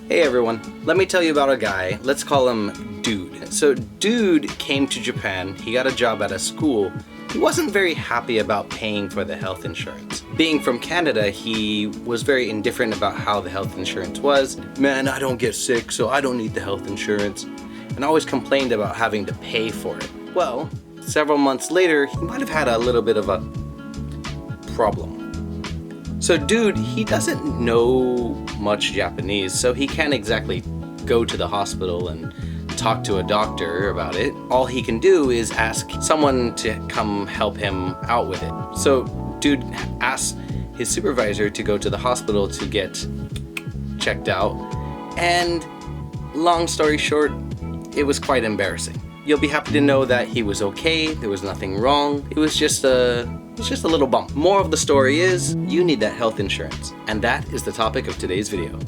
Hey everyone, let me tell you about a guy, let's call him Dude. So Dude came to Japan, he got a job at a school. He wasn't very happy about paying for the health insurance. Being from Canada, he was very indifferent about how the health insurance was. Man, I don't get sick, so I don't need the health insurance. And always complained about having to pay for it. Well, several months later, he might have had a little bit of a problem. So Dude, he doesn't know much Japanese, so he can't exactly go to the hospital and talk to a doctor about it. All he can do is ask someone to come help him out with it. So Dude asks his supervisor to go to the hospital to get checked out, and long story short, it was quite embarrassing. You'll be happy to know that he was okay, there was nothing wrong, it was just a little bump. More of the story is, you need that health insurance. And that is the topic of today's video.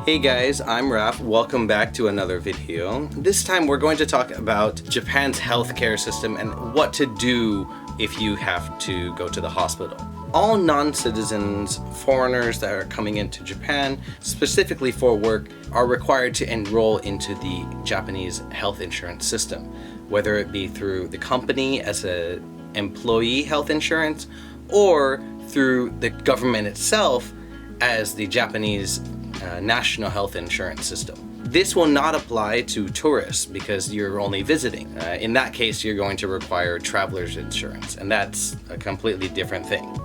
Hey guys, I'm Raph. Welcome back to another video. This time we're going to talk about Japan's healthcare system and what to do if you have to go to the hospital. All non-citizens, foreigners that are coming into Japan, specifically for work, are required to enroll into the Japanese health insurance system, whether it be through the company as an employee health insurance or through the government itself as the Japanese national health insurance system. This will not apply to tourists because you're only visiting. In that case, you're going to require traveler's insurance, and that's a completely different thing.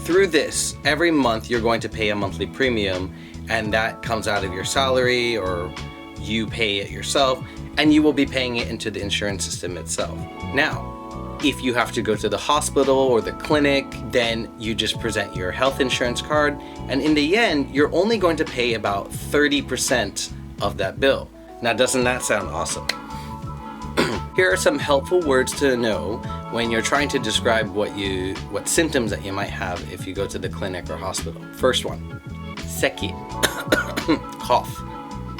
Through this, every month you're going to pay a monthly premium, and that comes out of your salary or you pay it yourself, and you will be paying it into the insurance system itself. Now, if you have to go to the hospital or the clinic, then you just present your health insurance card, and in the end, you're only going to pay about 30% of that bill. Now, doesn't that sound awesome? Here are some helpful words to know when you're trying to describe what symptoms that you might have if you go to the clinic or hospital. First one, seki, cough,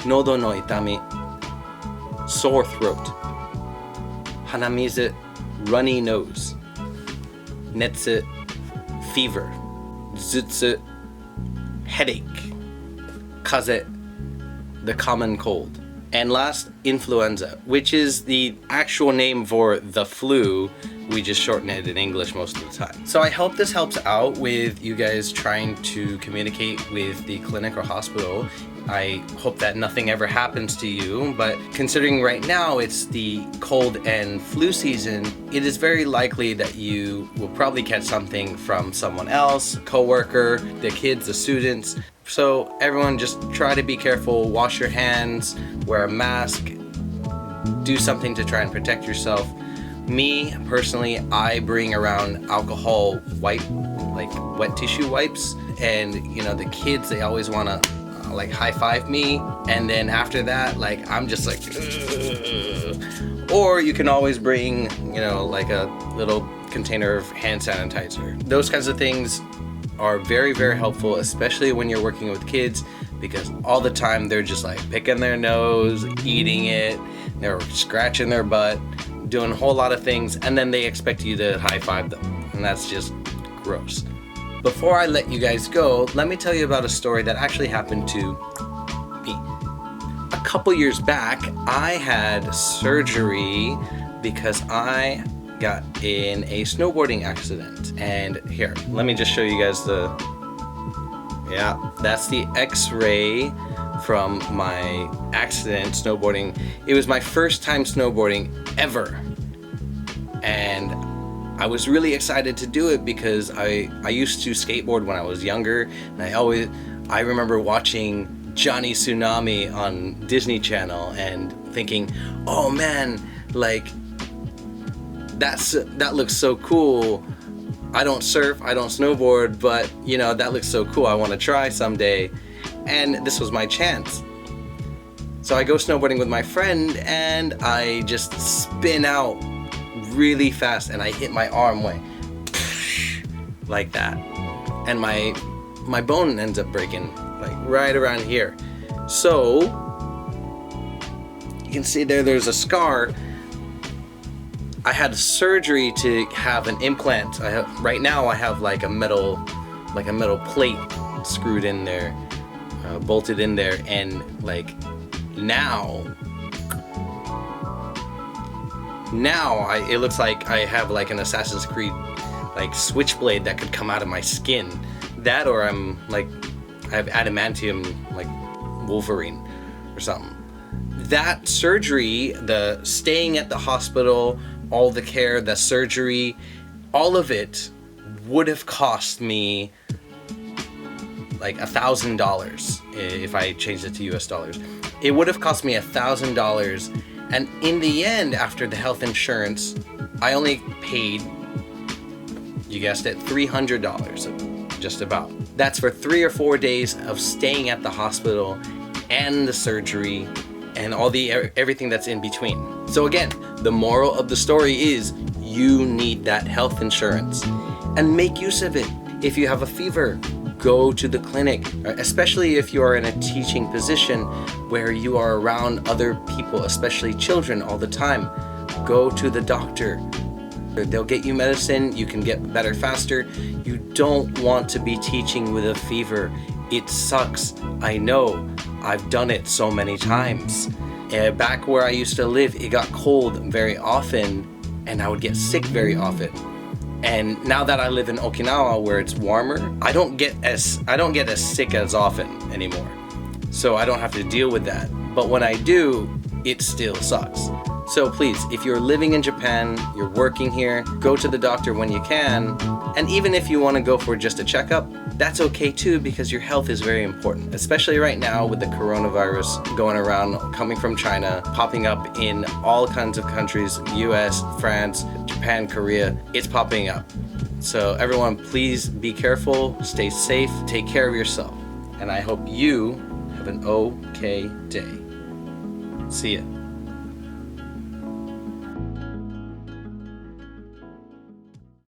nodo no itami, sore throat, hanamizu, runny nose, netsu, fever, zutsu, headache, kaze, the common cold. And last, influenza, which is the actual name for the flu. We just shorten it in English most of the time. So I hope this helps out with you guys trying to communicate with the clinic or hospital. I hope that nothing ever happens to you, but considering right now it's the cold and flu season, it is very likely that you will probably catch something from someone else, a coworker, the kids, the students. So everyone just try to be careful, wash your hands, wear a mask, do something to try and protect yourself. Me, personally, I bring around alcohol wipe, like wet tissue wipes, and you know, the kids, they always wanna like high five me, and then after that, like I'm just like, ugh. Or you can always bring, you know, like a little container of hand sanitizer. Those kinds of things are very, very helpful, especially when you're working with kids, because all the time they're just like picking their nose, eating it, they're scratching their butt, doing a whole lot of things, and then they expect you to high five them, and that's just gross. Before I let you guys go, let me tell you about a story that actually happened to me. A couple years back, I had surgery because I got in a snowboarding accident. And here, let me just show you guys that's the x-ray from my accident snowboarding. It was my first time snowboarding ever. And I was really excited to do it because I used to skateboard when I was younger, and I remember watching Johnny Tsunami on Disney Channel and thinking, oh man, like that looks so cool. I don't surf, I don't snowboard, but you know, that looks so cool. I want to try someday. And this was my chance. So I go snowboarding with my friend and I just spin out really fast and I hit my arm like that. And my bone ends up breaking like right around here. So you can see there's a scar I had surgery to have an implant. Right now I have like a metal plate screwed in there, bolted in there, and like now it looks like I have like an Assassin's Creed like switchblade that could come out of my skin. That, or I'm like, I have adamantium like Wolverine or something. That surgery, the staying at the hospital, all the care, the surgery, all of it would have cost me like $1,000 if I changed it to US dollars. It would have cost me $1,000, and in the end, after the health insurance, I only paid, you guessed it, $300, just about. That's for 3 or 4 days of staying at the hospital and the surgery and all the everything that's in between. So again, the moral of the story is you need that health insurance and make use of it. If you have a fever, go to the clinic, especially if you are in a teaching position where you are around other people, especially children, all the time. Go to the doctor. They'll get you medicine, you can get better faster. You don't want to be teaching with a fever. It sucks, I know. I've done it so many times. Back where I used to live, it got cold very often, and I would get sick very often. And now that I live in Okinawa, where it's warmer, I don't get as sick as often anymore. So I don't have to deal with that. But when I do, it still sucks. So please, if you're living in Japan, you're working here, go to the doctor when you can. And even if you want to go for just a checkup, that's okay too, because your health is very important. Especially right now with the coronavirus going around, coming from China, popping up in all kinds of countries, US, France, Japan, Korea, it's popping up. So everyone, please be careful, stay safe, take care of yourself. And I hope you have an okay day. See ya.